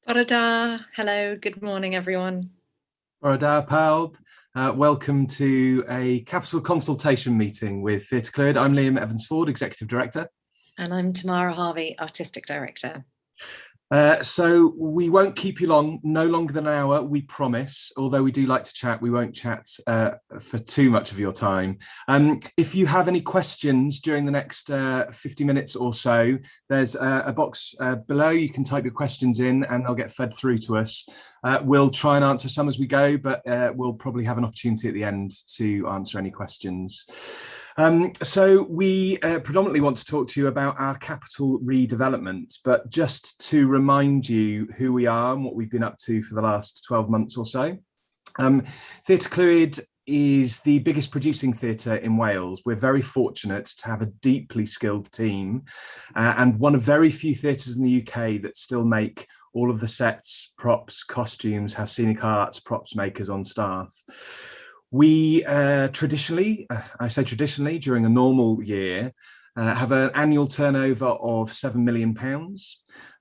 Bore da. Hello, good morning, everyone. Borada Paub. Welcome to a capital consultation meeting with Theatre Cleared. I'm Liam Evans-Ford, Executive Director. And I'm Tamara Harvey, Artistic Director. So we won't keep you long, no longer than an hour, we promise. Although we do like to chat, we won't chat for too much of your time. If you have any questions during the next 50 minutes or so, there's a box below. You can type your questions in and they'll get fed through to us. We'll try and answer some as we go, but we'll probably have an opportunity at the end to answer any questions. So we predominantly want to talk to you about our capital redevelopment, but just to remind you who we are and what we've been up to for the last 12 months or so. Theatre Clwyd is the biggest producing theatre in Wales. We're very fortunate to have a deeply skilled team and one of very few theatres in the UK that still make all of the sets, props, costumes, have scenic arts, props makers on staff. We traditionally, I say traditionally, during a normal year, have an annual turnover of £7 million.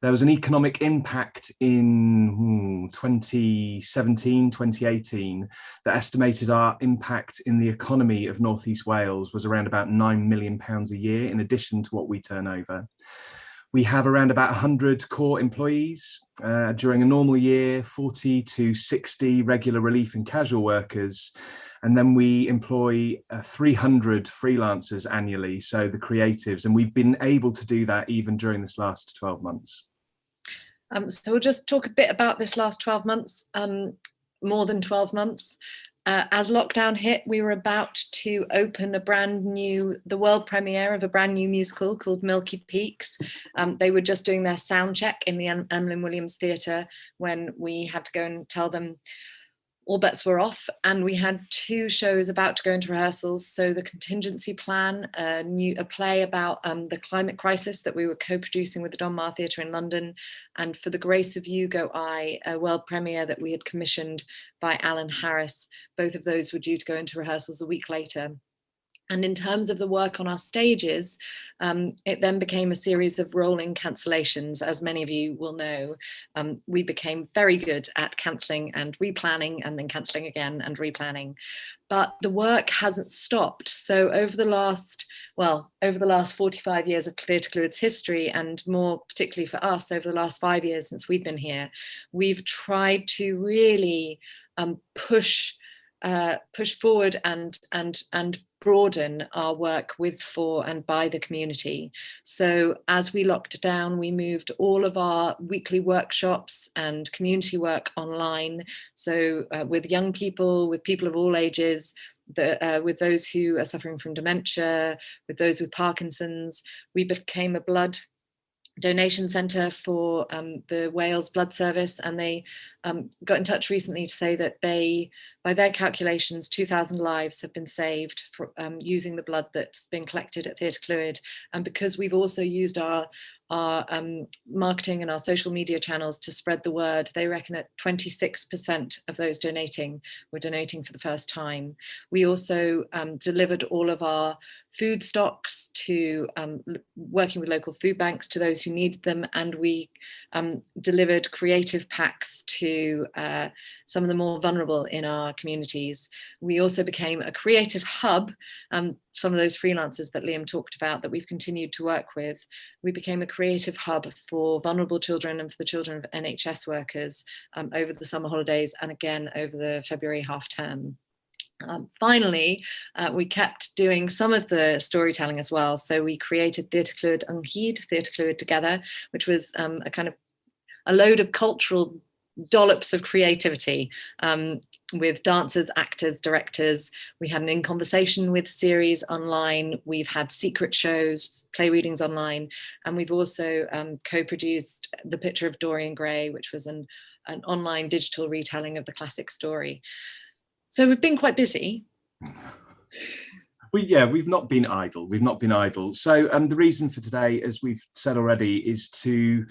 There was an economic impact in 2017, 2018 that estimated our impact in the economy of North East Wales was around about £9 million a year, in addition to what we turn over. We have around about 100 core employees. During a normal year, 40 to 60 regular relief and casual workers. And then we employ 300 freelancers annually, so the creatives, and we've been able to do that even during this last 12 months. So we'll just talk a bit about this last 12 months, more than 12 months. As lockdown hit, we were about to open the world premiere of a brand new musical called Milky Peaks. They were just doing their sound check in the Emlyn Williams Theatre when we had to go and tell them all bets were off, and we had two shows about to go into rehearsals. So the contingency plan, a play about the climate crisis that we were co-producing with the Donmar Theatre in London, and For the Grace of You Go I, a world premiere that we had commissioned by Alan Harris. Both of those were due to go into rehearsals a week later. And in terms of the work on our stages, it then became a series of rolling cancellations. As many of you will know, we became very good at cancelling and replanning and then cancelling again and replanning. But the work hasn't stopped. So over the last 45 years of Theatre Clwyd's history, and more particularly for us, over the last 5 years since we've been here, we've tried to really push forward and broaden our work with, for, and by the community. So as we locked down, we moved all of our weekly workshops and community work online. So with young people, with people of all ages, with those who are suffering from dementia, with those with Parkinson's. We became a blood donation centre for the Wales Blood Service, and they got in touch recently to say that by their calculations, 2,000 lives have been saved for using the blood that's been collected at Theatre Clwyd. And because we've also used our marketing and our social media channels to spread the word, they reckon that 26% of those donating were donating for the first time. We also delivered all of our food stocks to working with local food banks to those who needed them, and we delivered creative packs to some of the more vulnerable in our communities. We also became a creative hub. Some of those freelancers that Liam talked about that we've continued to work with, we became a creative hub for vulnerable children and for the children of NHS workers over the summer holidays and again over the February half term. Finally, we kept doing some of the storytelling as well. So we created Theatre Clwyd Ynghyd, Theatre Clwyd Together, which was a kind of a load of cultural dollops of creativity with dancers, actors, directors. We had an In Conversation With series online. We've had secret shows, play readings online, and we've also co-produced The Picture of Dorian Gray, which was an online digital retelling of the classic story. So we've been quite busy. We've not been idle. We've not been idle. So the reason for today, as we've said already, is to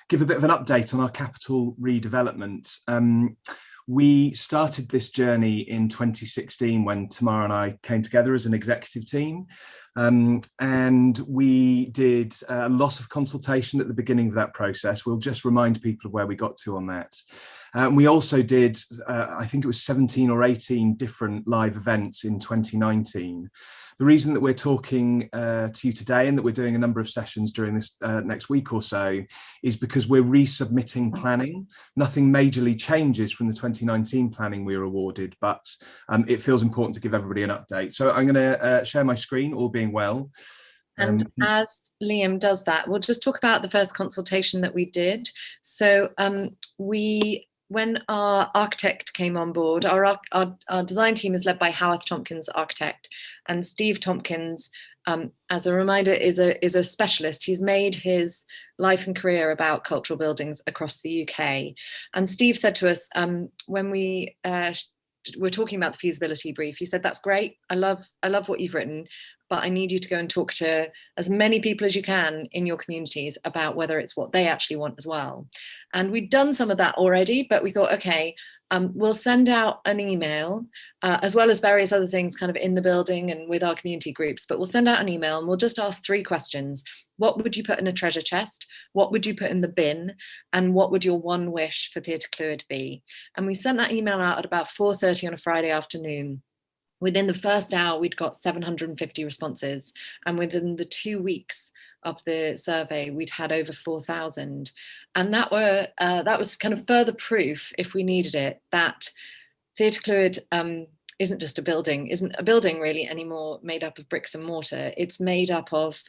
give a bit of an update on our capital redevelopment. We started this journey in 2016 when Tamara and I came together as an executive team. And we did a lot of consultation at the beginning of that process. We'll just remind people of where we got to on that. We also did, I think it was 17 or 18 different live events in 2019. The reason that we're talking to you today and that we're doing a number of sessions during this next week or so is because we're resubmitting planning. Nothing majorly changes from the 2019 planning we were awarded, but it feels important to give everybody an update. So I'm going to share my screen, all being well. And as Liam does that, we'll just talk about the first consultation that we did. So when our architect came on board, our design team is led by Howarth Tompkins, architect, and Steve Tompkins, as a reminder, is a specialist. He's made his life and career about cultural buildings across the UK. And Steve said to us when we were talking about the feasibility brief, he said, "That's great. I love what you've written, but I need you to go and talk to as many people as you can in your communities about whether it's what they actually want as well." And we'd done some of that already, but we thought, okay, we'll send out an email, as well as various other things kind of in the building and with our community groups, but we'll send out an email and we'll just ask 3 questions. What would you put in a treasure chest? What would you put in the bin? And what would your one wish for Theatre Clwyd be? And we sent that email out at about 4:30 on a Friday afternoon. Within the first hour, we'd got 750 responses. And within the 2 weeks of the survey, we'd had over 4,000. And that was kind of further proof, if we needed it, that Theatre Clwyd isn't a building really anymore made up of bricks and mortar. It's made up of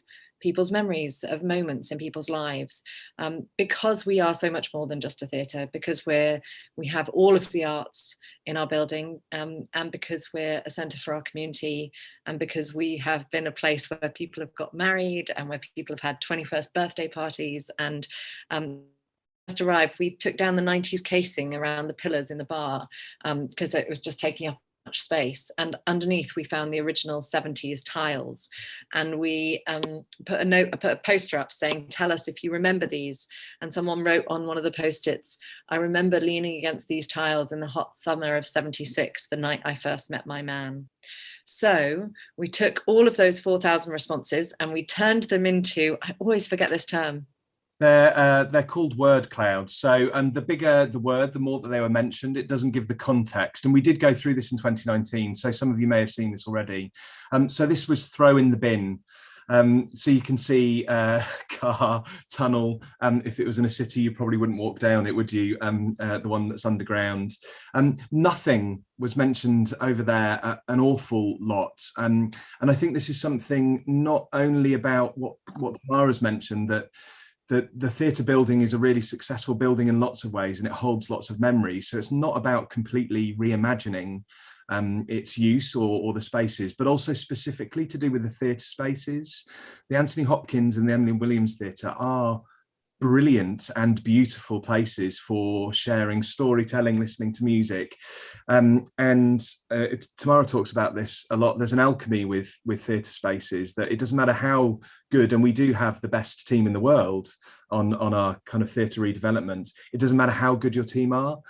people's memories of moments in people's lives, because we are so much more than just a theatre, because we have all of the arts in our building, and because we're a centre for our community, and because we have been a place where people have got married and where people have had 21st birthday parties. And just arrived, we took down the 90s casing around the pillars in the bar because it was just taking up much space, and underneath we found the original 70s tiles, and we put a poster up saying, "Tell us if you remember these." And someone wrote on one of the post-its, "I remember leaning against these tiles in the hot summer of 76, the night I first met my man." So we took all of those 4,000 responses and we turned them into, I always forget this term, they're called word clouds. So the bigger the word, the more that they were mentioned. It doesn't give the context. And we did go through this in 2019. So some of you may have seen this already. So this was throw in the bin. So you can see car, tunnel. If it was in a city, you probably wouldn't walk down it, would you? The one that's underground. Nothing was mentioned over there, an awful lot. And I think this is something not only about what Tamara's mentioned, that the theatre building is a really successful building in lots of ways, and it holds lots of memories. So it's not about completely reimagining its use or the spaces, but also specifically to do with the theatre spaces. The Anthony Hopkins and the Emily Williams Theatre are brilliant and beautiful places for sharing storytelling, listening to music. Tamara talks about this a lot. There's an alchemy with theatre spaces, that it doesn't matter how good, and we do have the best team in the world on our kind of theatre redevelopment. It doesn't matter how good your team are.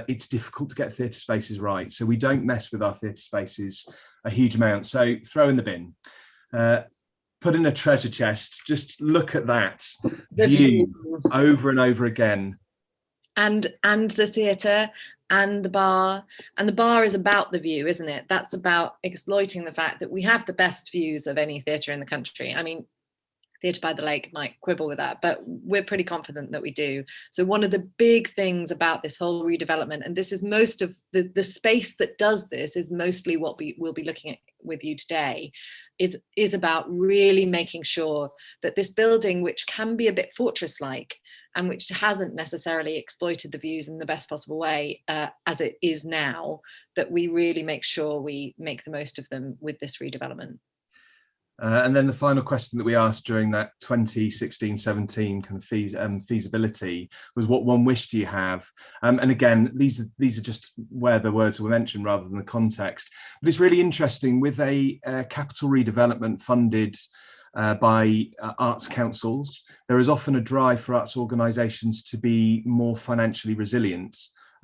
It's difficult to get theatre spaces right. So we don't mess with our theatre spaces a huge amount. So throw in the bin. Put in a treasure chest. Just look at that view over and over again. And the theatre and the bar. And the bar is about the view, isn't it? That's about exploiting the fact that we have the best views of any theatre in the country. I mean, Theatre by the Lake might quibble with that, but we're pretty confident that we do. So one of the big things about this whole redevelopment, and this is most of the space that does this, is mostly what we'll be looking at with you today, is about really making sure that this building, which can be a bit fortress-like and which hasn't necessarily exploited the views in the best possible way as it is now, that we really make sure we make the most of them with this redevelopment. And then the final question that we asked during that 2016-17 kind of feasibility was, what one wish do you have? And again, these are just where the words were mentioned rather than the context. But it's really interesting, with a capital redevelopment funded by arts councils, there is often a drive for arts organisations to be more financially resilient.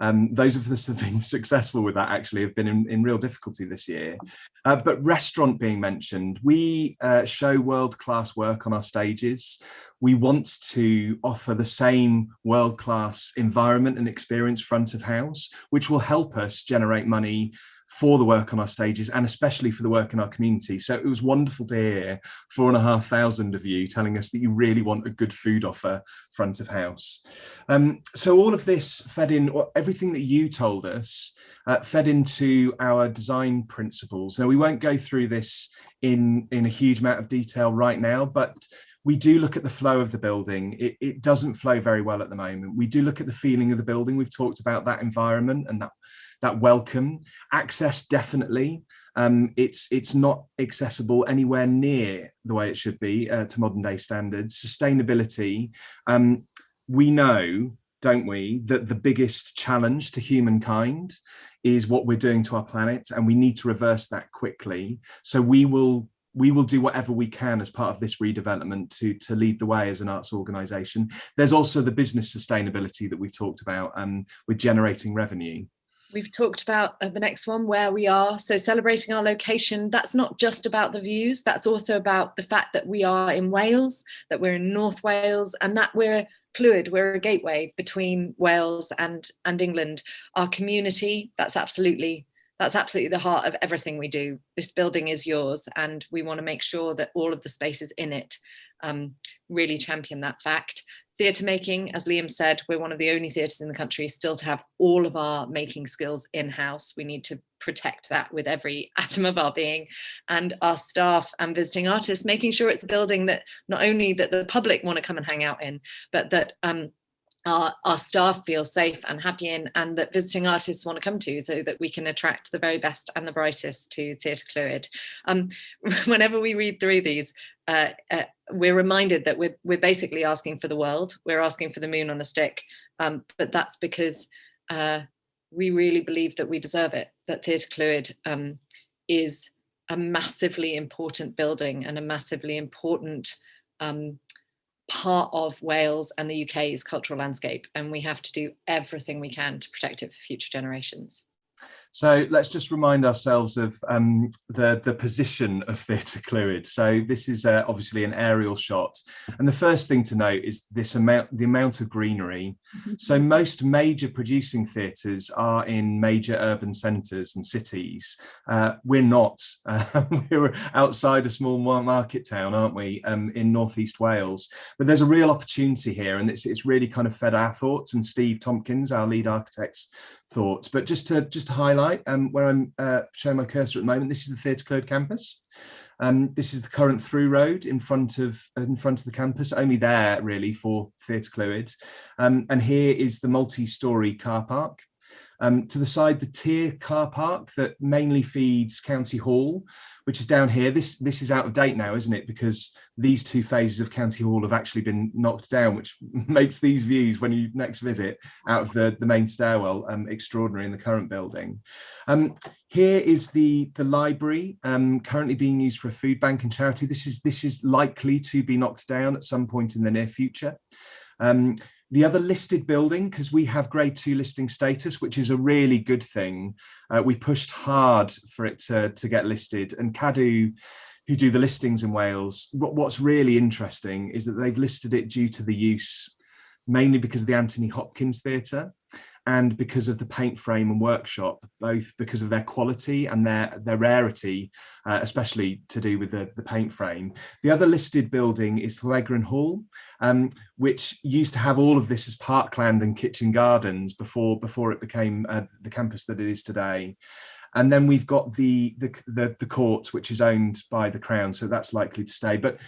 Those of us that have been successful with that actually have been in real difficulty this year. But restaurant being mentioned, we show world-class work on our stages. We want to offer the same world-class environment and experience front of house, which will help us generate money for the work on our stages and especially for the work in our community. So it was wonderful to hear 4,500 of you telling us that you really want a good food offer front of house. So all of this fed in, everything that you told us fed into our design principles. Now we won't go through this in a huge amount of detail right now, but we do look at the flow of the building. It doesn't flow very well at the moment. We do look at the feeling of the building. We've talked about that environment and that welcome. Access, definitely. It's not accessible anywhere near the way it should be to modern day standards. Sustainability, we know, don't we, that the biggest challenge to humankind is what we're doing to our planet, and we need to reverse that quickly. So we will do whatever we can as part of this redevelopment to lead the way as an arts organisation. There's also the business sustainability that we've talked about with generating revenue. We've talked about the next one, where we are. So celebrating our location, that's not just about the views, that's also about the fact that we are in Wales, that we're in North Wales, and that we're Clwyd, we're a gateway between Wales and England. Our community, that's absolutely the heart of everything we do. This building is yours, and we want to make sure that all of the spaces in it really champion that fact. Theatre making, as Liam said, we're one of the only theatres in the country still to have all of our making skills in-house. We need to protect that with every atom of our being, and our staff and visiting artists, making sure it's a building that not only that the public want to come and hang out in, but that our staff feel safe and happy in, and that visiting artists want to come to, so that we can attract the very best and the brightest to Theatre Clwyd. Whenever we read through these, we're reminded that we're basically asking for the world. We're asking for the moon on a stick, but that's because we really believe that we deserve it, that Theatre Clwyd is a massively important building and a massively important part of Wales and the UK's cultural landscape, and we have to do everything we can to protect it for future generations. So let's just remind ourselves of the position of Theatre Clwyd. So this is obviously an aerial shot, and the first thing to note is the amount of greenery. So most major producing theatres are in major urban centres and cities. We're not. We're outside a small market town, aren't we, in northeast Wales? But there's a real opportunity here, and it's really kind of fed our thoughts and Steve Tompkins, our lead architect's thoughts. But just to highlight where I'm showing my cursor at the moment, this is the Theatre Clwyd campus. This is the current through road in front of the campus, only there really for Theatre Clwyd. And here is the multi-storey car park. To the side, the tier car park that mainly feeds County Hall, which is down here. This is out of date now, isn't it? Because these two phases of County Hall have actually been knocked down, which makes these views when you next visit out of the main stairwell extraordinary in the current building. Here is the library, currently being used for a food bank and charity. This is likely to be knocked down at some point in the near future. The other listed building, because we have grade 2 listing status, which is a really good thing. We pushed hard for it to get listed, and Cadw, who do the listings in Wales, what's really interesting is that they've listed it due to the use, mainly because of the Anthony Hopkins Theatre and because of the paint frame and workshop, both because of their quality and their rarity, especially to do with the paint frame. The other listed building is Llywegron Hall, which used to have all of this as parkland and kitchen gardens before it became the campus that it is today. And then we've got the court, which is owned by the Crown, so that's likely to stay. But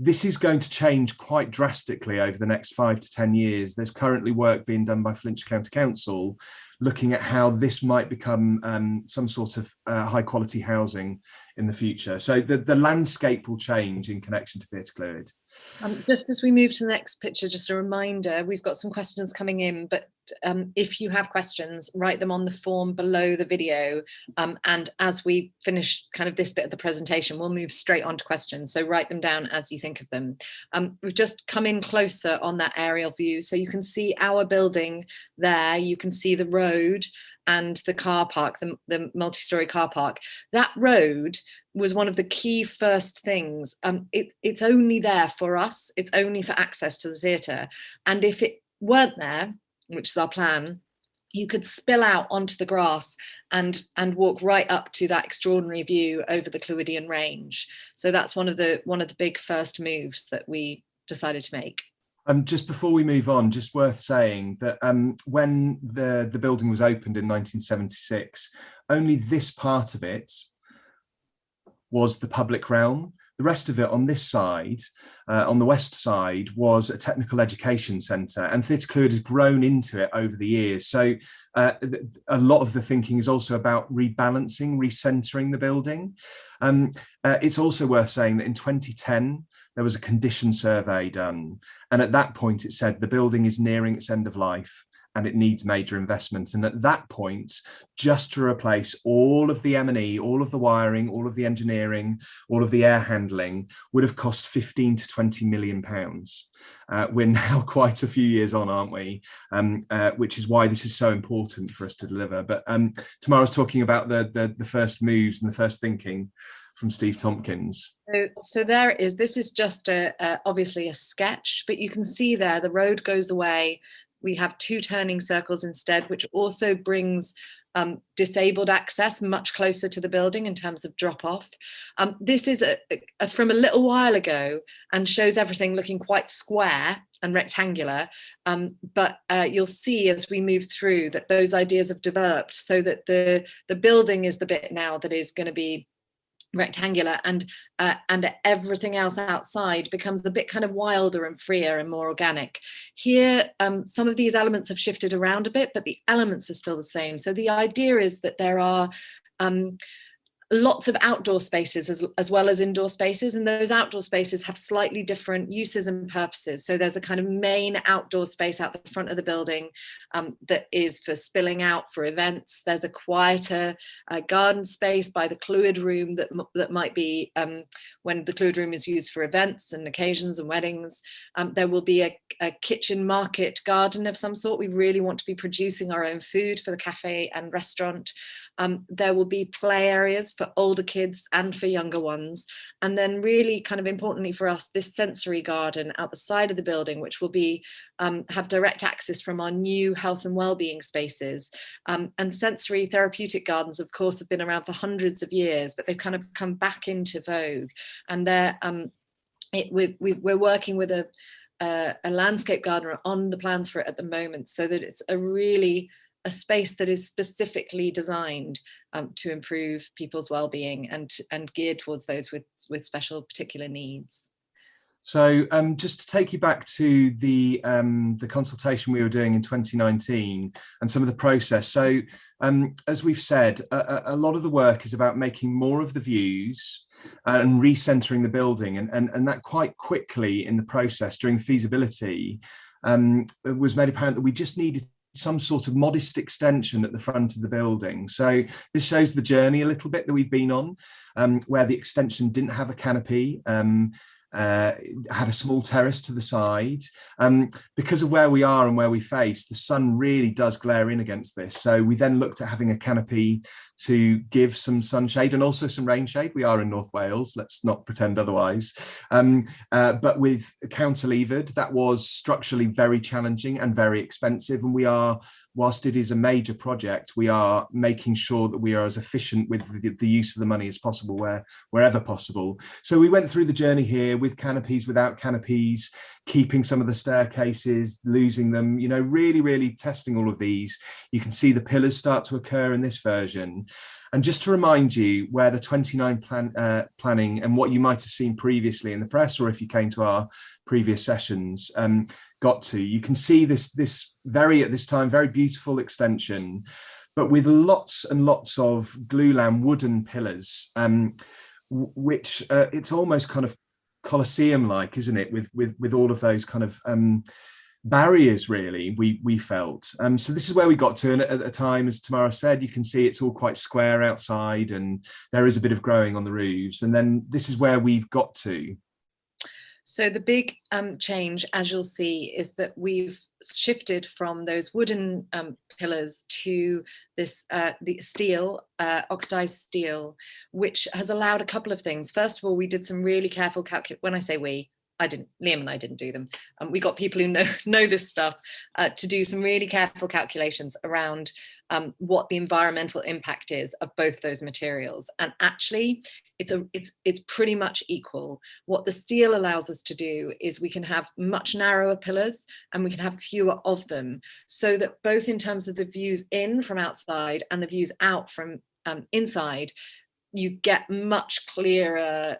this is going to change quite drastically over the next 5 to 10 years. There's currently work being done by Flintshire County Council looking at how this might become some sort of high quality housing in the future. So the landscape will change in connection to Theatre Clwyd. Just as we move to the next picture, just a reminder, we've got some questions coming in, but if you have questions, write them on the form below the video. And as we finish kind of this bit of the presentation, we'll move straight on to questions. So write them down as you think of them. We've just come in closer on that aerial view. So you can see our building there. You can see the row road and the car park, the multi-story car park. That road was one of the key first things. It's only there for us. It's only for access to the theatre. And if it weren't there, which is our plan, you could spill out onto the grass and walk right up to that extraordinary view over the Clwydian Range. So that's one of the big first moves that we decided to make. Just before we move on, just worth saying that when the building was opened in 1976, only this part of it was the public realm. The rest of it on this side, on the west side, was a technical education centre, and Theatre Clwyd has grown into it over the years. So a lot of the thinking is also about rebalancing, recentering the building. It's also worth saying that in 2010, there was a condition survey done. And at that point, it said the building is nearing its end of life and it needs major investment. And at that point, just to replace all of the M&E, all of the wiring, all of the engineering, all of the air handling would have cost 15 to 20 million pounds. We're now quite a few years on, aren't we? Which is why this is so important for us to deliver. But Tamara's talking about the first moves and the first thinking from Steve Tompkins. So there it is. This is just obviously a sketch, but you can see there the road goes away. We have 2 turning circles instead, which also brings disabled access much closer to the building in terms of drop off. This is from a little while ago and shows everything looking quite square and rectangular. But you'll see as we move through that those ideas have developed so that the building is the bit now that is going to be rectangular, and everything else outside becomes a bit kind of wilder and freer and more organic. Here, some of these elements have shifted around a bit, but the elements are still the same. So the idea is that there are lots of outdoor spaces as well as indoor spaces, and those outdoor spaces have slightly different uses and purposes. So there's a kind of main outdoor space out the front of the building that is for spilling out for events. There's a quieter garden space by the Clwyd room that might be when the Clwyd room is used for events and occasions and weddings. There will be a kitchen market garden of some sort. We really want to be producing our own food for the cafe and restaurant. There will be play areas for older kids and for younger ones. And then really kind of importantly for us, this sensory garden out the side of the building, which will be have direct access from our new health and wellbeing spaces. And sensory therapeutic gardens, of course, have been around for hundreds of years, but they've kind of come back into vogue. And we're working with a landscape gardener on the plans for it at the moment, so that it's a space that is specifically designed to improve people's well-being and geared towards those with special particular needs. So just to take you back to the consultation we were doing in 2019 and some of the process. So as we've said, a lot of the work is about making more of the views and recentering the building, and that quite quickly in the process during the feasibility it was made apparent that we just needed some sort of modest extension at the front of the building. So this shows the journey a little bit that we've been on, where the extension didn't have a canopy, had a small terrace to the side. Because of where we are and where we face, the sun really does glare in against this. So we then looked at having a canopy to give some sunshade and also some rain shade. We are in North Wales, let's not pretend otherwise. But with counterlevered, that was structurally very challenging and very expensive. And we are, whilst it is a major project, we are making sure that we are as efficient with the use of the money as possible wherever possible. So we went through the journey here with canopies, without canopies, keeping some of the staircases, losing them, really, really testing all of these. You can see the pillars start to occur in this version. And just to remind you where the 29 planning and what you might have seen previously in the press, or if you came to our previous sessions, got to, you can see this at this time, very beautiful extension, but with lots and lots of glulam wooden pillars, which it's almost kind of Colosseum-like, isn't it? With all of those kind of barriers, really, we felt. So this is where we got to, and at the time, as Tamara said, you can see it's all quite square outside, and there is a bit of growing on the roofs. And then this is where we've got to. So the big change, as you'll see, is that we've shifted from those wooden pillars to this the steel, oxidized steel, which has allowed a couple of things. First of all, we did some really careful when I say we, I didn't, Liam and I didn't do them. We got people who know this stuff to do some really careful calculations around what the environmental impact is of both those materials. And actually, it's pretty much equal. What the steel allows us to do is we can have much narrower pillars and we can have fewer of them, so that both in terms of the views in from outside and the views out from inside, you get much clearer,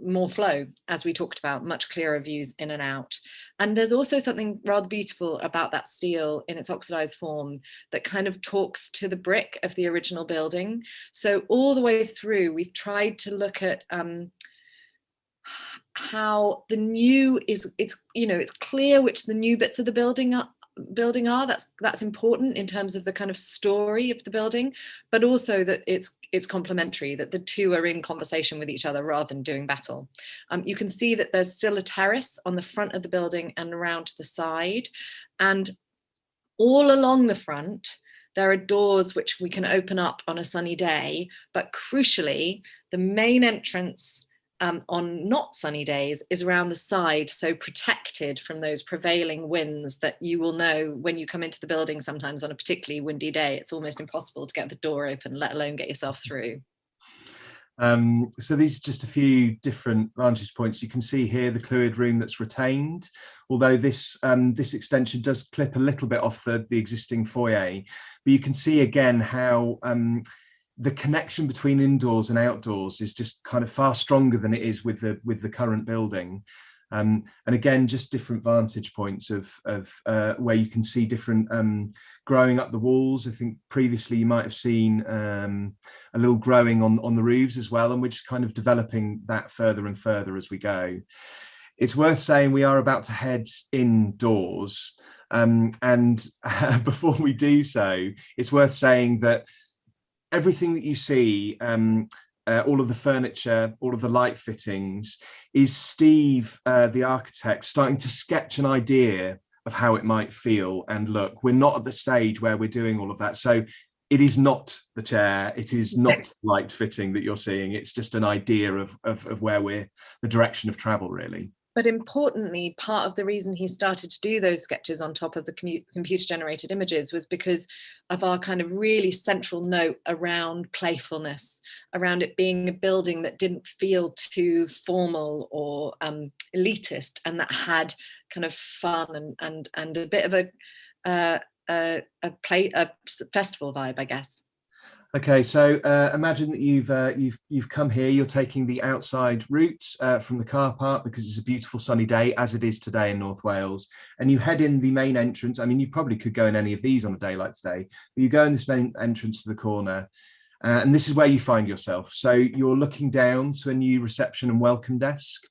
more flow, as we talked about, much clearer views in and out. And there's also something rather beautiful about that steel in its oxidized form that kind of talks to the brick of the original building. So all the way through, we've tried to look at how the new is, it's clear which the new bits of the building are. That's important in terms of the kind of story of the building, but also that it's complementary, that the two are in conversation with each other rather than doing battle. You can see that there's still a terrace on the front of the building and around to the side, and all along the front there are doors which we can open up on a sunny day, but crucially the main entrance on not sunny days is around the side, so protected from those prevailing winds that you will know when you come into the building. Sometimes on a particularly windy day, it's almost impossible to get the door open, let alone get yourself through. So these are just a few different vantage points. You can see here the fluid room that's retained, although this extension does clip a little bit off the existing foyer. But you can see again how the connection between indoors and outdoors is just kind of far stronger than it is with the current building. And again, just different vantage points of where you can see different growing up the walls. I think previously you might have seen a little growing on the roofs as well, and we're just kind of developing that further and further as we go. It's worth saying we are about to head indoors, and before we do so, it's worth saying that everything that you see, all of the furniture, all of the light fittings, is Steve, the architect, starting to sketch an idea of how it might feel and look. We're not at the stage where we're doing all of that. So it is not the chair, it is not light fitting that you're seeing. It's just an idea of where the direction of travel, really. But importantly, part of the reason he started to do those sketches on top of the computer generated images was because of our kind of really central note around playfulness, around it being a building that didn't feel too formal or elitist, and that had kind of fun and a bit of a festival vibe, I guess. Okay, so imagine that you've come here. You're taking the outside route from the car park because it's a beautiful sunny day, as it is today in North Wales, and you head in the main entrance. I mean, you probably could go in any of these on a day like today, but you go in this main entrance to the corner, and this is where you find yourself. So you're looking down to a new reception and welcome desk.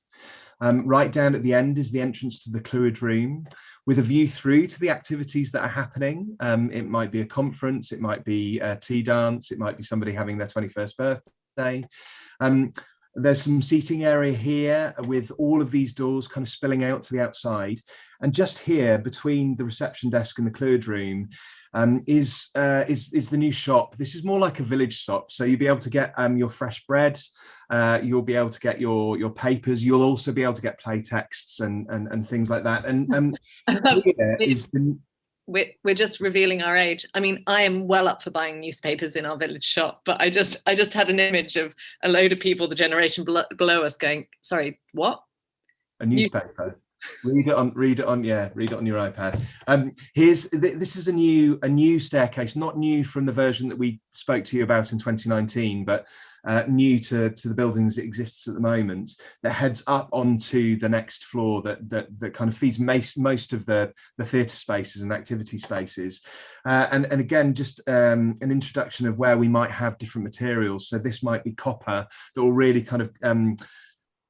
Right down at the end is the entrance to the fluid room, with a view through to the activities that are happening. It might be a conference, it might be a tea dance, it might be somebody having their 21st birthday. There's some seating area here with all of these doors kind of spilling out to the outside. And just here between the reception desk and the fluid room is the new shop. This is more like a village shop. So you'll be able to get your fresh bread, you'll be able to get your papers, you'll also be able to get play texts and things like that. And here is the... We're just revealing our age. I mean, I am well up for buying newspapers in our village shop, but I just had an image of a load of people, the generation below us, going, "Sorry, what? A newspaper? Read it on your iPad." This is a new staircase, not new from the version that we spoke to you about in 2019, but new to the building as it exists at the moment, that heads up onto the next floor that kind of feeds most of the theatre spaces and activity spaces. And again, just an introduction of where we might have different materials. So this might be copper that will really kind of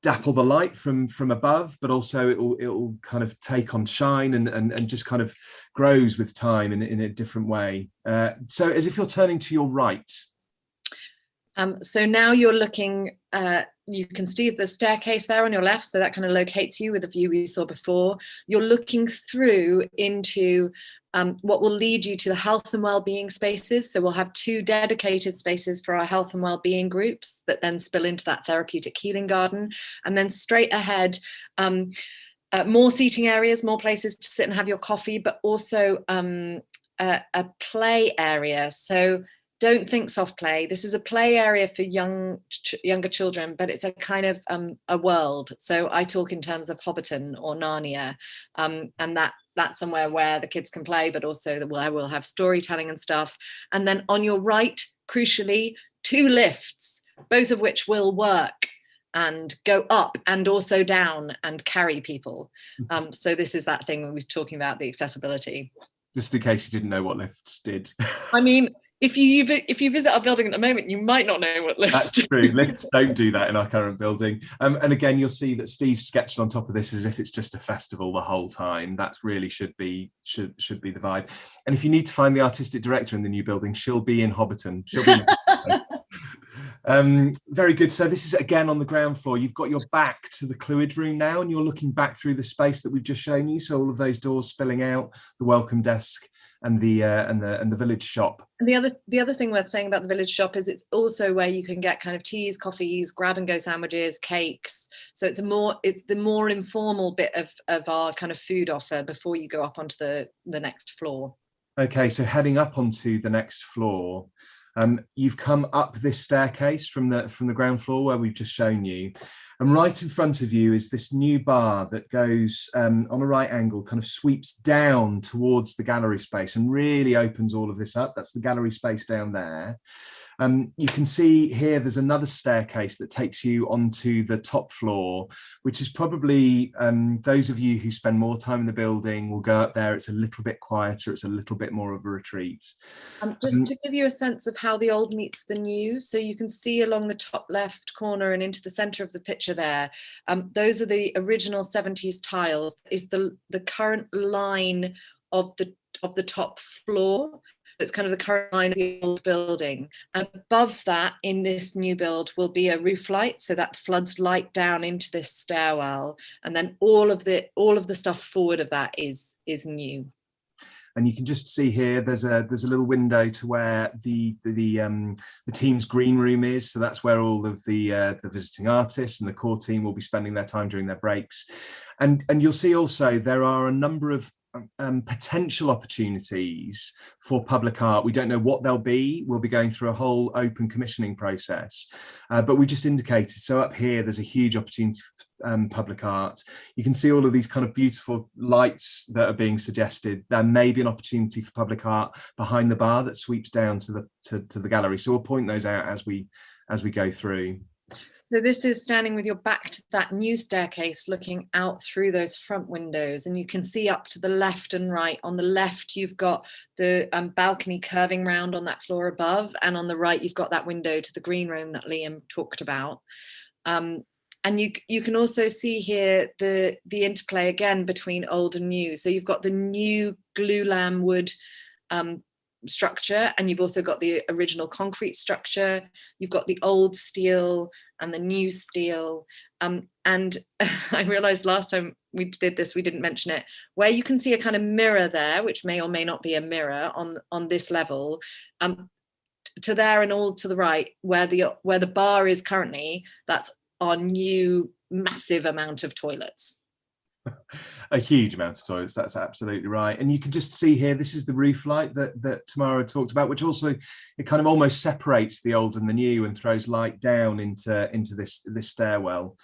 dapple the light from above, but also it will kind of take on shine and just kind of grows with time in a different way. So as if you're turning to your right. So now you're looking, you can see the staircase there on your left, so that kind of locates you with the view we saw before. You're looking through into what will lead you to the health and well-being spaces. So we'll have 2 dedicated spaces for our health and well-being groups that then spill into that therapeutic healing garden. And then straight ahead, more seating areas, more places to sit and have your coffee, but also a play area. So don't think soft play. This is a play area for younger children, but it's a kind of a world. So I talk in terms of Hobbiton or Narnia, and that's somewhere where the kids can play, but also where we'll have storytelling and stuff. And then on your right, crucially, 2 lifts, both of which will work and go up and also down and carry people. So this is that thing when we're talking about the accessibility. Just in case you didn't know what lifts did. I mean, if you visit our building at the moment, you might not know what lifts do. That's true. Lifts don't do that in our current building. And again, you'll see that Steve's sketched on top of this as if it's just a festival the whole time. That really should be the vibe. And if you need to find the artistic director in the new building, she'll be in Hobbiton. She'll be very good. So this is again on the ground floor. You've got your back to the Clwyd room now, and you're looking back through the space that we've just shown you. So all of those doors spilling out, the welcome desk, and the village shop. And the other thing worth saying about the village shop is it's also where you can get kind of teas, coffees, grab and go sandwiches, cakes. So it's the more informal bit of our kind of food offer before you go up onto the next floor. Okay, so heading up onto the next floor, you've come up this staircase from the ground floor where we've just shown you. And right in front of you is this new bar that goes on a right angle, kind of sweeps down towards the gallery space and really opens all of this up. That's the gallery space down there. You can see here there's another staircase that takes you onto the top floor, which is probably those of you who spend more time in the building will go up there. It's a little bit quieter. It's a little bit more of a retreat. Just to give you a sense of how the old meets the new, so you can see along the top left corner and into the center of the picture there, those are the original 70s tiles, is the current line of the top floor. It's kind of the current line of the old building. And above that, in this new build, will be a roof light, so that floods light down into this stairwell. And then all of the stuff forward of that is new. And you can just see here there's a little window to where the team's green room is. So that's where all of the visiting artists and the core team will be spending their time during their breaks. And you'll see also there are a number of potential opportunities for public art. We don't know what they'll be. We'll be going through a whole open commissioning process, but we just indicated. So up here, there's a huge opportunity for public art. You can see all of these kind of beautiful lights that are being suggested. There may be an opportunity for public art behind the bar that sweeps down to the gallery. So we'll point those out as we go through. So this is standing with your back to that new staircase, looking out through those front windows, and you can see up to the left and right. On the left, you've got the balcony curving round on that floor above, and on the right, you've got that window to the green room that Liam talked about. And you can also see here the interplay again between old and new. So you've got the new glulam wood structure, and you've also got the original concrete structure. You've got the old steel and the new steel. And I realized last time we did this, we didn't mention it, where you can see a kind of mirror there, which may or may not be a mirror on this level, to there and all to the right, where the bar is currently, that's our new massive amount of toilets. A huge amount of toilets, that's absolutely right. And you can just see here, this is the roof light that Tamara talked about, which also, it kind of almost separates the old and the new and throws light down into this stairwell.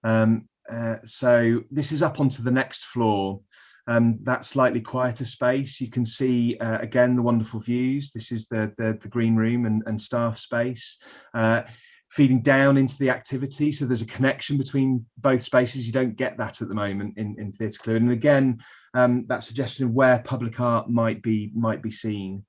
So this is up onto the next floor. That slightly quieter space, you can see again the wonderful views. This is the green room and staff space. Feeding down into the activity, so there's a connection between both spaces. You don't get that at the moment in Theatre Clwyd. And again, that suggestion of where public art might be seen.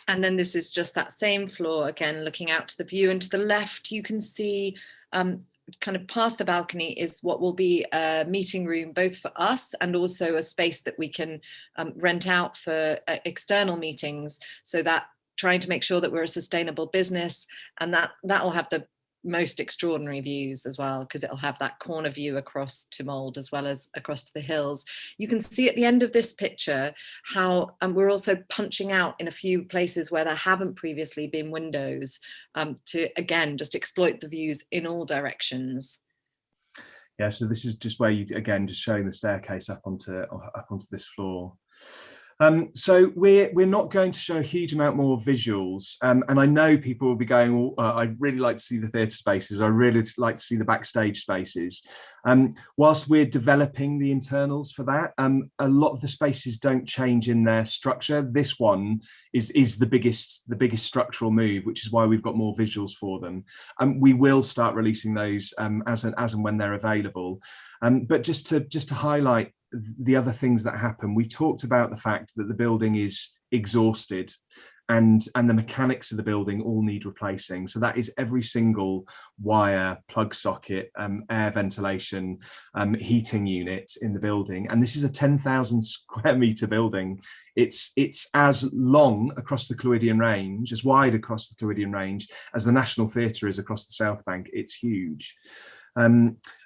And then this is just that same floor again, looking out to the view. And to the left, you can see kind of past the balcony is what will be a meeting room, both for us and also a space that we can rent out for external meetings. So that trying to make sure that we're a sustainable business, and that will have the most extraordinary views as well, because it'll have that corner view across to Mold as well as across to the hills. You can see at the end of this picture how we're also punching out in a few places where there haven't previously been windows, to again just exploit the views in all directions. Yeah, so this is just where you, again, just showing the staircase up onto this floor. So we're not going to show a huge amount more visuals, and I know people will be going, I'd really like to see the theatre spaces, I really like to see the backstage spaces. Whilst we're developing the internals for that, a lot of the spaces don't change in their structure. This one is the biggest structural move, which is why we've got more visuals for them. We will start releasing those as and when they're available. But just to highlight the other things that happen, we talked about the fact that the building is exhausted, and the mechanics of the building all need replacing. So that is every single wire, plug socket, air ventilation, heating unit in the building. And this is a 10,000 square metre building. It's as long across the Clwydian Range, as wide across the Clwydian Range as the National Theatre is across the South Bank. It's huge.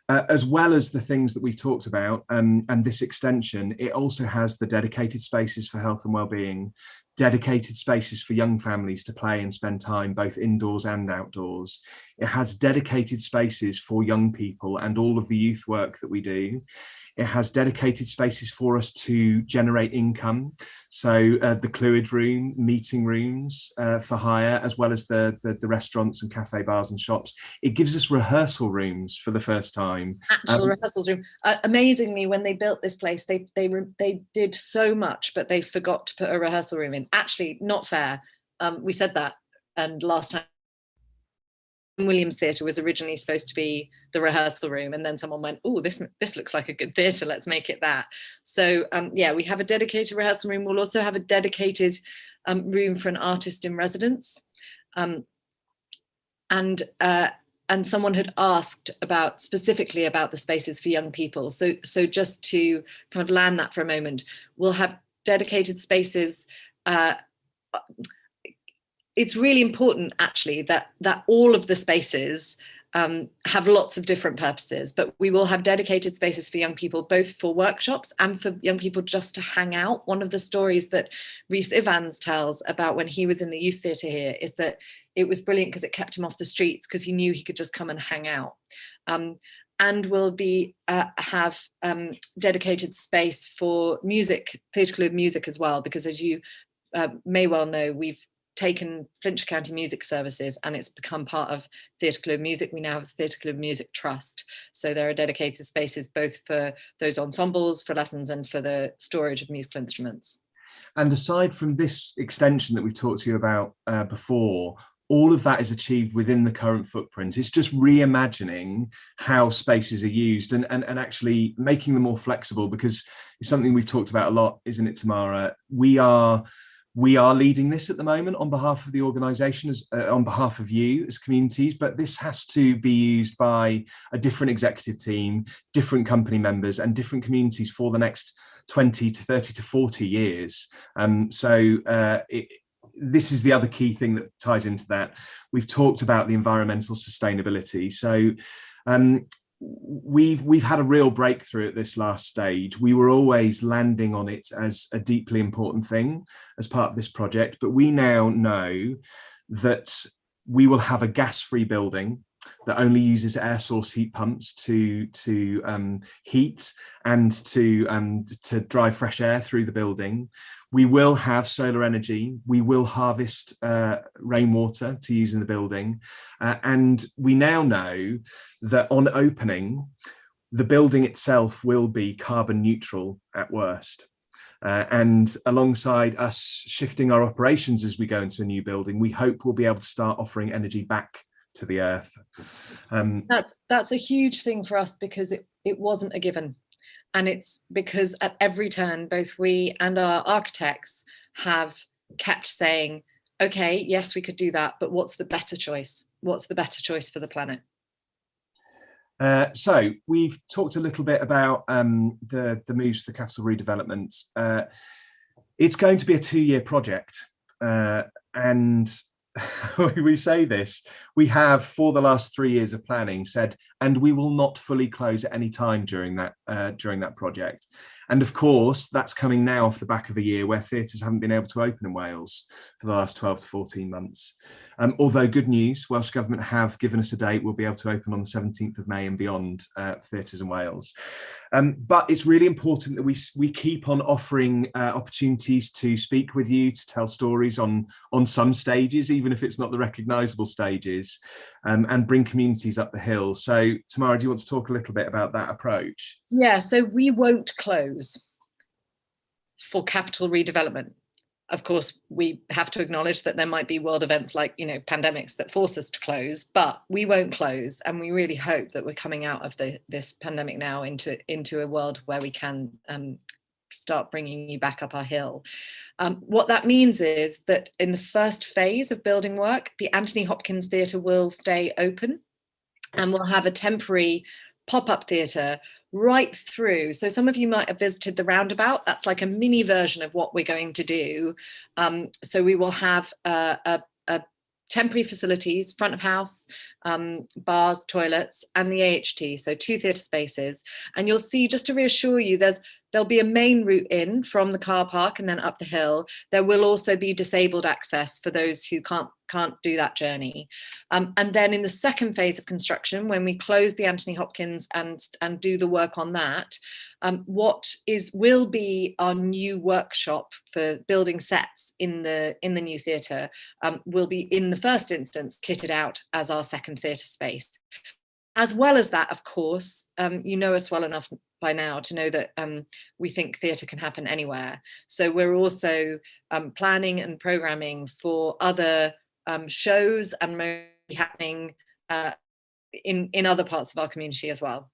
As well as the things that we've talked about, and this extension, it also has the dedicated spaces for health and well-being, dedicated spaces for young families to play and spend time both indoors and outdoors. It has dedicated spaces for young people and all of the youth work that we do. It has dedicated spaces for us to generate income. So the Clwyd room, meeting rooms for hire, as well as the restaurants and cafe bars and shops. It gives us rehearsal rooms for the first time. Actual rehearsals room. Amazingly, when they built this place, they did so much, but they forgot to put a rehearsal room in. Actually, not fair. We said that, and last time Williams Theatre was originally supposed to be the rehearsal room, and then someone went, oh, this looks like a good theatre, let's make it that. So yeah, we have a dedicated rehearsal room. We'll also have a dedicated room for an artist in residence. And someone had asked specifically about the spaces for young people. So just to kind of land that for a moment, we'll have dedicated spaces. It's really important, actually, that all of the spaces have lots of different purposes, but we will have dedicated spaces for young people, both for workshops and for young people just to hang out. One of the stories that Rhys Evans tells about when he was in the youth theatre here is that it was brilliant because it kept him off the streets, because he knew he could just come and hang out. And we'll have dedicated space for music, Theatre Club music as well, because as you may well know, we've taken Flintshire County Music Services and it's become part of Theatre Club Music. We now have the Theatre Club Music Trust. So there are dedicated spaces both for those ensembles, for lessons, and for the storage of musical instruments. And aside from this extension that we've talked to you about before, all of that is achieved within the current footprint. It's just reimagining how spaces are used and actually making them more flexible, because it's something we've talked about a lot, isn't it, Tamara? We are leading this at the moment on behalf of the organisation, on behalf of you as communities, but this has to be used by a different executive team, different company members and different communities for the next 20 to 30 to 40 years. This is the other key thing that ties into that. We've talked about the environmental sustainability. So we've had a real breakthrough at this last stage. We were always landing on it as a deeply important thing as part of this project, but we now know that we will have a gas-free building that only uses air source heat pumps to heat and to drive fresh air through the building. We will have solar energy. We will harvest rainwater to use in the building. And we now know that on opening, the building itself will be carbon neutral at worst. And alongside us shifting our operations as we go into a new building, we hope we'll be able to start offering energy back to the earth. That's a huge thing for us, because it wasn't a given. And it's because at every turn, both we and our architects have kept saying, okay, yes, we could do that, but what's the better choice? What's the better choice for the planet? So we've talked a little bit about the moves for the capital redevelopment. It's going to be a 2-year project. And we say this, we have for the last 3 years of planning said, and we will not fully close at any time during that project. And of course, that's coming now off the back of a year where theatres haven't been able to open in Wales for the last 12 to 14 months. Although good news, Welsh Government have given us a date, we'll be able to open on the 17th of May and beyond theatres in Wales. But it's really important that we keep on offering opportunities to speak with you, to tell stories on some stages, even if it's not the recognisable stages, and bring communities up the hill. So Tamara, do you want to talk a little bit about that approach? Yeah, so we won't close for capital redevelopment. Of course, we have to acknowledge that there might be world events like, pandemics that force us to close, but we won't close. And we really hope that we're coming out of this pandemic now into a world where we can start bringing you back up our hill. What that means is that in the first phase of building work, the Anthony Hopkins Theatre will stay open, and we'll have a temporary pop-up theatre right through. So some of you might have visited the Roundabout. That's like a mini version of what we're going to do. So we will have a temporary facilities, front of house, bars, toilets, and the AHT, so 2 theatre spaces. And you'll see, just to reassure you, there'll be a main route in from the car park and then up the hill. There will also be disabled access for those who can't do that journey. And then in the second phase of construction, when we close the Anthony Hopkins and do the work on that, will be our new workshop for building sets in the new theatre, will be in the first instance kitted out as our second theatre space. As well as that, of course, you know us well enough by now to know that we think theatre can happen anywhere. So we're also planning and programming for other shows and happening in other parts of our community as well.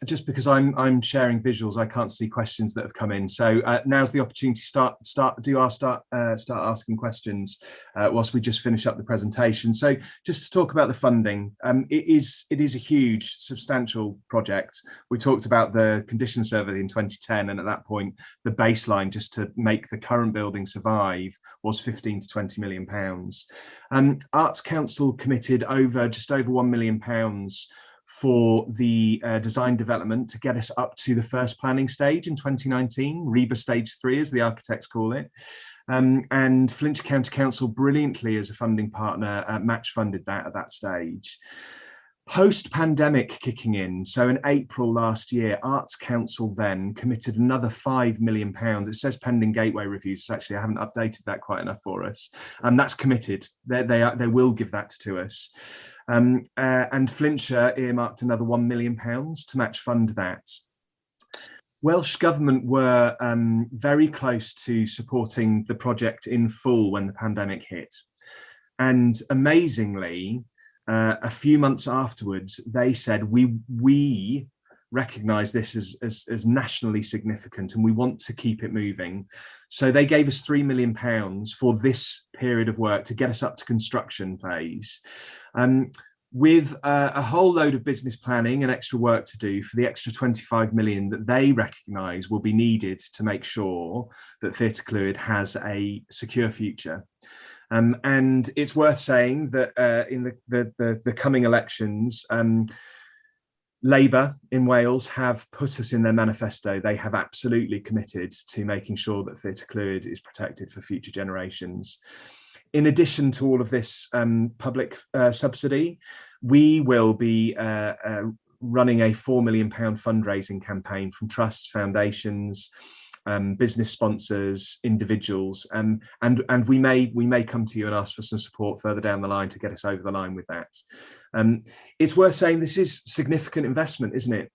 Just because I'm sharing visuals, I can't see questions that have come in. So now's the opportunity to start asking questions whilst we just finish up the presentation. So just to talk about the funding, it is a huge, substantial project. We talked about the condition survey in 2010, and at that point, the baseline just to make the current building survive was 15 to 20 million pounds. Arts Council committed just over 1 million pounds for the design development to get us up to the first planning stage in 2019, REBA stage 3 as the architects call it. And Flintshire County Council brilliantly as a funding partner match funded that at that stage. Post-pandemic kicking in, so in April last year, Arts Council then committed another £5 million. It says pending gateway reviews. Actually, I haven't updated that quite enough for us. That's committed. They will give that to us. And Flintshire earmarked another £1 million to match fund that. Welsh Government were very close to supporting the project in full when the pandemic hit. And amazingly, a few months afterwards, they said, we recognise this as nationally significant and we want to keep it moving. So they gave us £3 million for this period of work to get us up to construction phase. With a whole load of business planning and extra work to do for the extra 25 million that they recognise will be needed to make sure that Theatre Clwyd has a secure future. And it's worth saying that in the coming elections, Labour in Wales have put us in their manifesto. They have absolutely committed to making sure that Theatre Clwyd is protected for future generations. In addition to all of this public subsidy, we will be running a £4 million fundraising campaign from trusts, foundations, business sponsors, individuals, and we may come to you and ask for some support further down the line to get us over the line with that. It's worth saying this is significant investment, isn't it?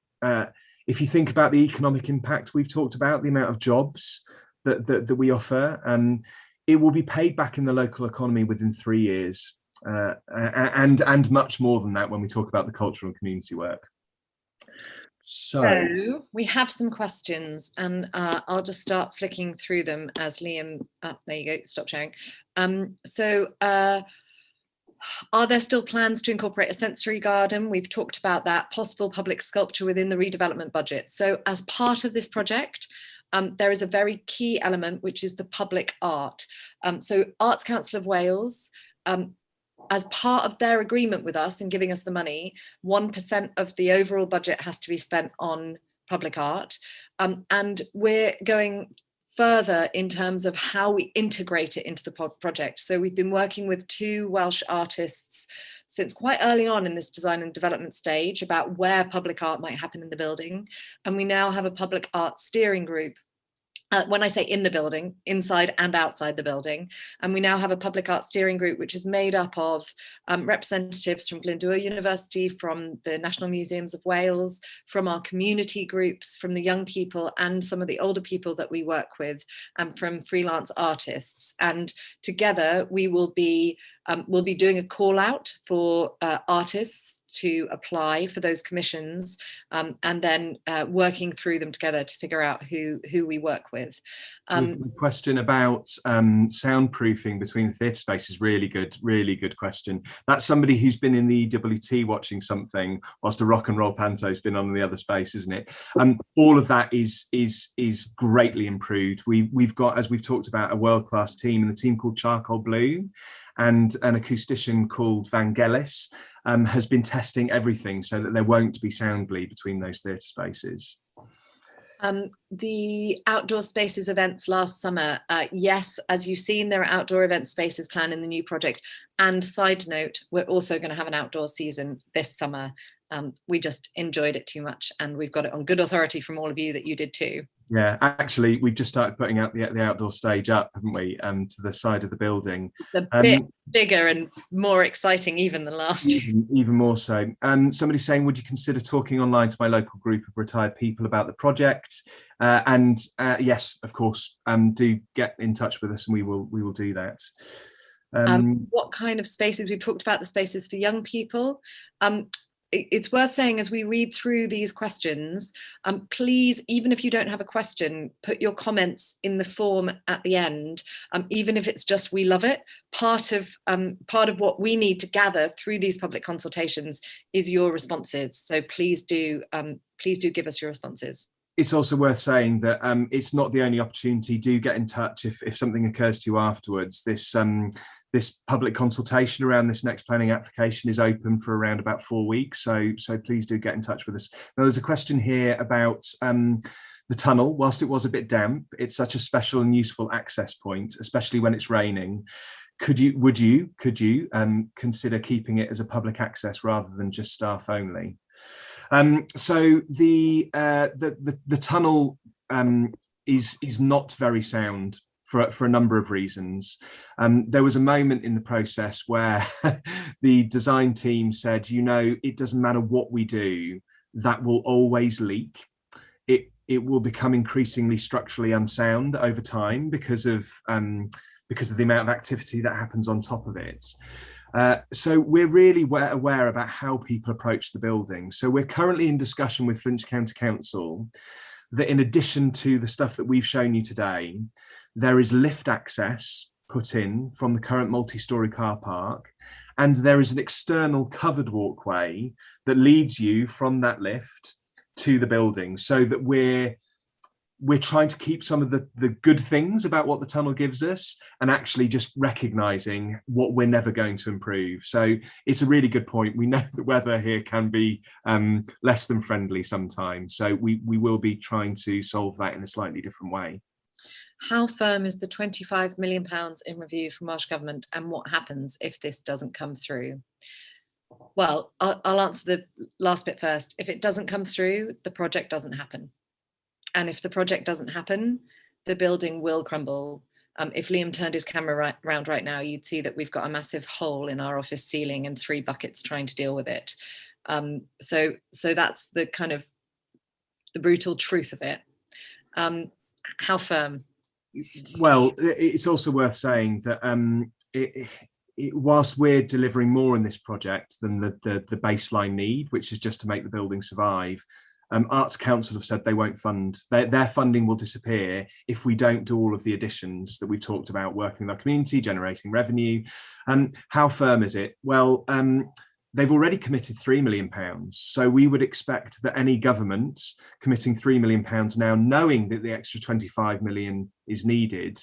If you think about the economic impact we've talked about, the amount of jobs that we offer, it will be paid back in the local economy within 3 years, and much more than that when we talk about the cultural and community work. So we have some questions, and I'll just start flicking through them as Liam, there you go, stop sharing. Are there still plans to incorporate a sensory garden? We've talked about that, possible public sculpture within the redevelopment budget. So as part of this project, there is a very key element, which is the public art. So Arts Council of Wales, as part of their agreement with us in giving us the money, 1% of the overall budget has to be spent on public art. And we're going further in terms of how we integrate it into the project. So we've been working with 2 Welsh artists since quite early on in this design and development stage about where public art might happen in the building. And we now have a public art steering group. When I say in the building, inside and outside the building. And we now have a public art steering group, which is made up of representatives from Glyndŵr University, from the National Museums of Wales, from our community groups, from the young people and some of the older people that we work with, and from freelance artists. And together we will be we'll be doing a call out for artists to apply for those commissions, and then working through them together to figure out who we work with. The question about soundproofing between the theatre spaces, really good question. That's somebody who's been in the EWT watching something whilst a rock and roll panto's been on the other space, isn't it? All of that is greatly improved. We've got, as we've talked about, a world-class team, and a team called Charcoal Blue, and an acoustician called Vangelis has been testing everything so that there won't be sound bleed between those theatre spaces. The outdoor spaces events last summer, yes, as you've seen, there are outdoor event spaces planned in the new project. And side note, we're also going to have an outdoor season this summer. We just enjoyed it too much, and we've got it on good authority from all of you that you did too. Yeah, actually, we've just started putting out the outdoor stage up, haven't we, to the side of the building. It's a bit bigger and more exciting even than last year. Even more so. Somebody's saying, would you consider talking online to my local group of retired people about the project? Yes, of course, do get in touch with us and we will do that. What kind of spaces? We've talked about the spaces for young people. It's worth saying, as we read through these questions, please, even if you don't have a question, put your comments in the form at the end, even if it's just "we love it." Part of what we need to gather through these public consultations is your responses. So please do give us your responses. It's also worth saying that it's not the only opportunity. Do get in touch if something occurs to you afterwards. This public consultation around this next planning application is open for around about 4 weeks. So please do get in touch with us. Now, there's a question here about the tunnel. Whilst it was a bit damp, it's such a special and useful access point, especially when it's raining. Would you consider keeping it as a public access rather than just staff only? So the tunnel is not very sound for a number of reasons. There was a moment in the process where the design team said, it doesn't matter what we do, that will always leak. It will become increasingly structurally unsound over time because of the amount of activity that happens on top of it. So we're really aware about how people approach the building. So we're currently in discussion with Flintshire County Council that in addition to the stuff that we've shown you today, there is lift access put in from the current multi-storey car park, and there is an external covered walkway that leads you from that lift to the building, so that we're trying to keep some of the good things about what the tunnel gives us and actually just recognizing what we're never going to improve. So it's a really good point. We know the weather here can be less than friendly sometimes. So we will be trying to solve that in a slightly different way. How firm is the £25 million in review from Welsh Government, and what happens if this doesn't come through? Well, I'll answer the last bit first. If it doesn't come through, the project doesn't happen. And if the project doesn't happen, the building will crumble. If Liam turned his camera around right now, you'd see that we've got a massive hole in our office ceiling and 3 buckets trying to deal with it. So that's the kind of the brutal truth of it. How firm? Well, it's also worth saying that whilst we're delivering more in this project than the baseline need, which is just to make the building survive, Arts Council have said they won't fund, their funding will disappear if we don't do all of the additions that we've talked about, working with our community, generating revenue. How firm is it? Well, they've already committed £3 million. So we would expect that any government committing £3 million now, knowing that the extra 25 million is needed,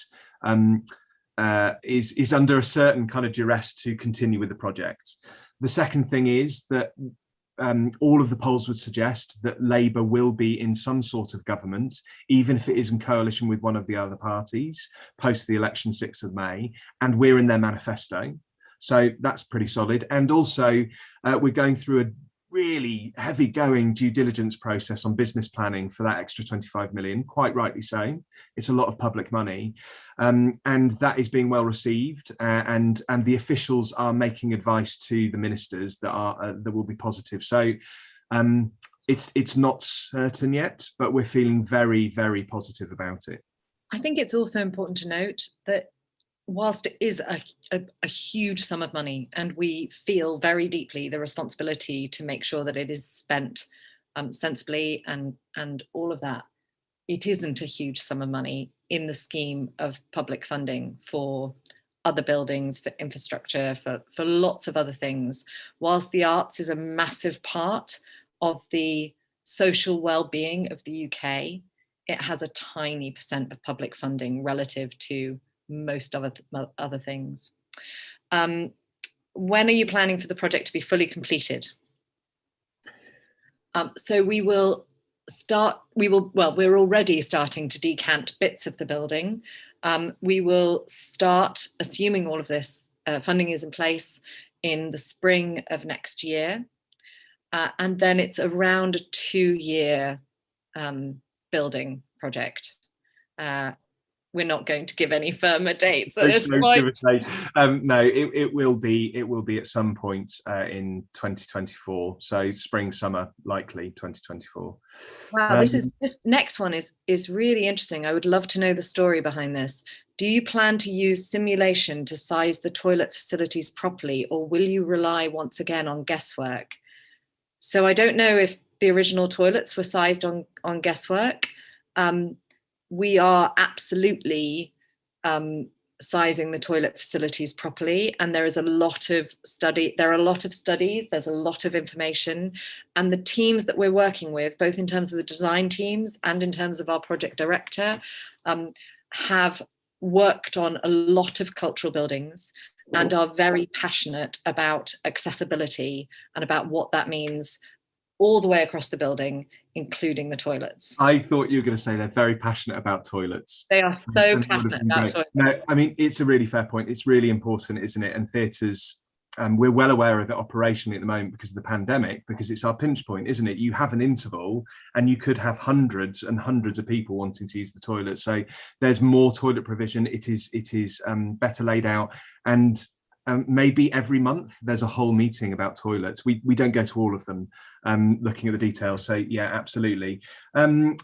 is under a certain kind of duress to continue with the project. The second thing is that all of the polls would suggest that Labour will be in some sort of government, even if it is in coalition with one of the other parties, post the election 6th of May, and we're in their manifesto. So that's pretty solid. And also, we're going through a really heavy going due diligence process on business planning for that extra 25 million, quite rightly so. It's a lot of public money, and that is being well received, and the officials are making advice to the ministers that will be positive. So it's not certain yet, but we're feeling very, very positive about it. I think it's also important to note that whilst it is a huge sum of money, and we feel very deeply the responsibility to make sure that it is spent sensibly and all of that, it isn't a huge sum of money in the scheme of public funding for other buildings, for infrastructure, for lots of other things. Whilst the arts is a massive part of the social well-being of the UK, it has a tiny percent of public funding relative to most other things. When are you planning for the project to be fully completed? So we're already starting to decant bits of the building. We will start, assuming all of this funding is in place, in the spring of next year. And then it's around a 2-year building project. We're not going to give any firmer dates at this point. No, it will be at some point in 2024. So spring, summer, likely 2024. Wow, this next one is really interesting. I would love to know the story behind this. Do you plan to use simulation to size the toilet facilities properly, or will you rely once again on guesswork? So I don't know if the original toilets were sized on guesswork. We are absolutely sizing the toilet facilities properly, and there are a lot of studies, there's a lot of information, and the teams that we're working with, both in terms of the design teams and in terms of our project director, have worked on a lot of cultural buildings and are very passionate about accessibility and about what that means all the way across the building, including the toilets. I thought you were going to say they're very passionate about toilets. They are so passionate about toilets. No, I mean, it's a really fair point. It's really important, isn't it? And theatres, we're well aware of it operationally at the moment because of the pandemic, because it's our pinch point, isn't it? You have an interval and you could have hundreds and hundreds of people wanting to use the toilet. So there's more toilet provision. It is better laid out, and maybe every month there's a whole meeting about toilets. We don't go to all of them, looking at the details. So yeah, absolutely. An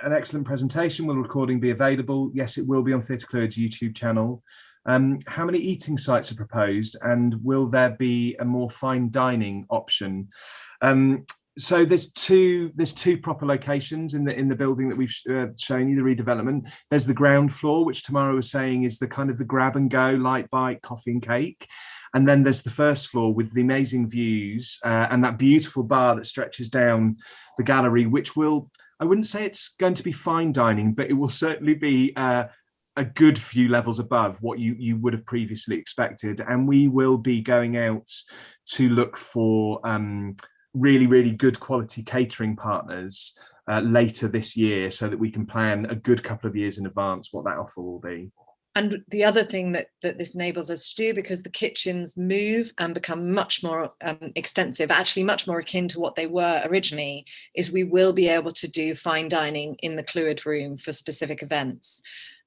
excellent presentation. Will recording be available? Yes, it will be on Theatre Clwyd YouTube channel. How many eating sites are proposed, and will there be a more fine dining option? So there's two proper locations in the building that we've shown you, the redevelopment. There's the ground floor, which Tamara was saying is the kind of the grab and go, light bite, coffee and cake. And then there's the first floor with the amazing views and that beautiful bar that stretches down the gallery, which will, I wouldn't say it's going to be fine dining, but it will certainly be a good few levels above what you would have previously expected. And we will be going out to look for really, really good quality catering partners later this year, so that we can plan a good couple of years in advance what that offer will be. And the other thing that this enables us to do, because the kitchens move and become much more extensive, actually much more akin to what they were originally, is we will be able to do fine dining in the Clwyd room for specific events.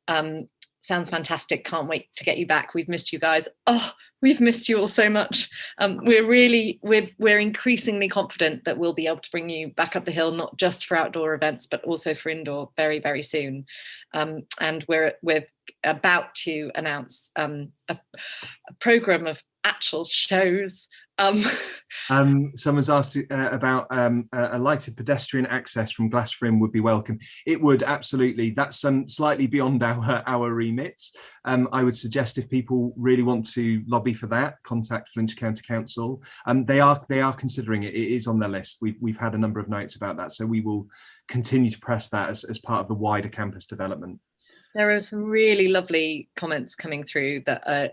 Sounds fantastic. Can't wait to get you back. We've missed you guys. Oh, we've missed you all so much. We're increasingly confident that we'll be able to bring you back up the hill, not just for outdoor events, but also for indoor very, very soon. And we're about to announce a program of actual shows Someone's asked about a lighted pedestrian access from Glassfrim would be welcome. It would, absolutely. That's slightly beyond our remits. I would suggest if people really want to lobby for that, contact Flintshire County Council. They are considering it. It is on their list. We've had a number of notes about that, so we will continue to press that as part of the wider campus development. There are some really lovely comments coming through that are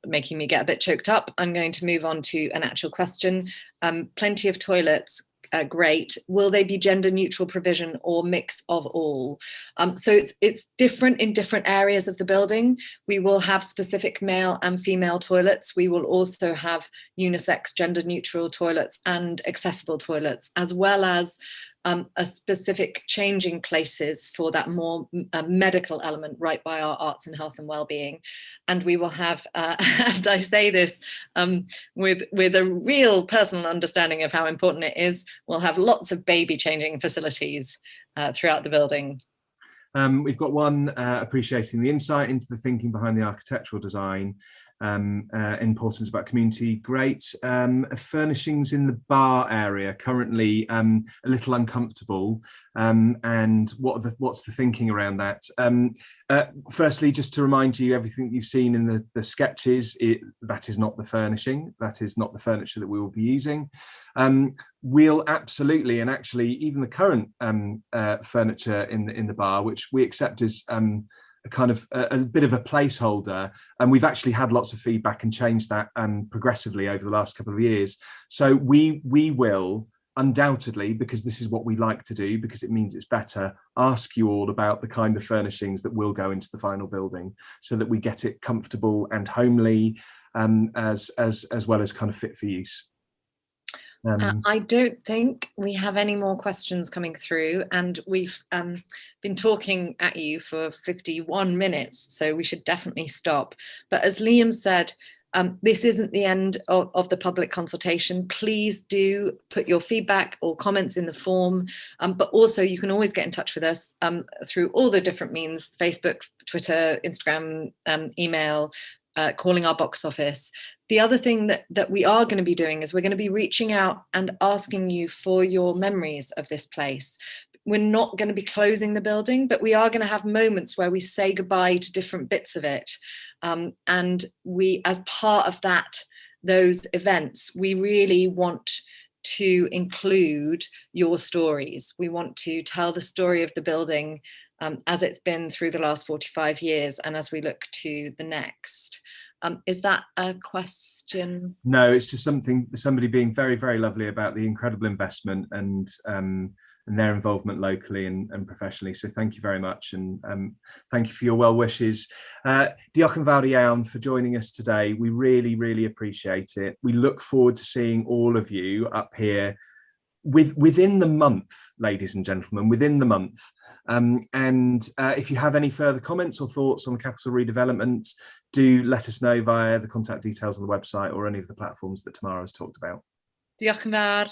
making me get a bit choked up. I'm going to move on to an actual question. Plenty of toilets, great. Will they be gender neutral provision or mix of all? So it's different in different areas of the building. We will have specific male and female toilets. We will also have unisex gender neutral toilets and accessible toilets, as well as a specific changing places for that more medical element right by our arts and health and well-being. And we will have, and I say this with a real personal understanding of how important it is, we'll have lots of baby changing facilities throughout the building. We've got one appreciating the insight into the thinking behind the architectural design, importance about community, great. Furnishings in the bar area, currently a little uncomfortable, and what's the thinking around that? Firstly, just to remind you, everything you've seen in the sketches, that is not the furnishing, that is not the furniture that we will be using. We'll absolutely, and actually even the current furniture in the bar, which we accept as a kind of a bit of a placeholder, and we've actually had lots of feedback and changed that progressively over the last couple of years. So we will undoubtedly, because this is what we like to do, because it means it's better, ask you all about the kind of furnishings that will go into the final building, so that we get it comfortable and homely, as well as kind of fit for use. I don't think we have any more questions coming through, and we've been talking at you for 51 minutes, so we should definitely stop. But as Liam said, this isn't the end of the public consultation. Please do put your feedback or comments in the form, but also you can always get in touch with us through all the different means: Facebook, Twitter, Instagram, email, calling our box office. The other thing that we are going to be doing is we're going to be reaching out and asking you for your memories of this place. We're not going to be closing the building, but we are going to have moments where we say goodbye to different bits of it. And we, as part of those events, we really want to include your stories. We want to tell the story of the building as it's been through the last 45 years and as we look to the next. Is that a question? No, it's just somebody being very, very lovely about the incredible investment and their involvement locally and professionally. So thank you very much, and thank you for your well wishes. Diolch yn fawr iawn for joining us today. We really, really appreciate it. We look forward to seeing all of you up here within the month, ladies and gentlemen, within the month. If you have any further comments or thoughts on the capital redevelopment, do let us know via the contact details on the website or any of the platforms that Tamara has talked about. Diolch yn fawr.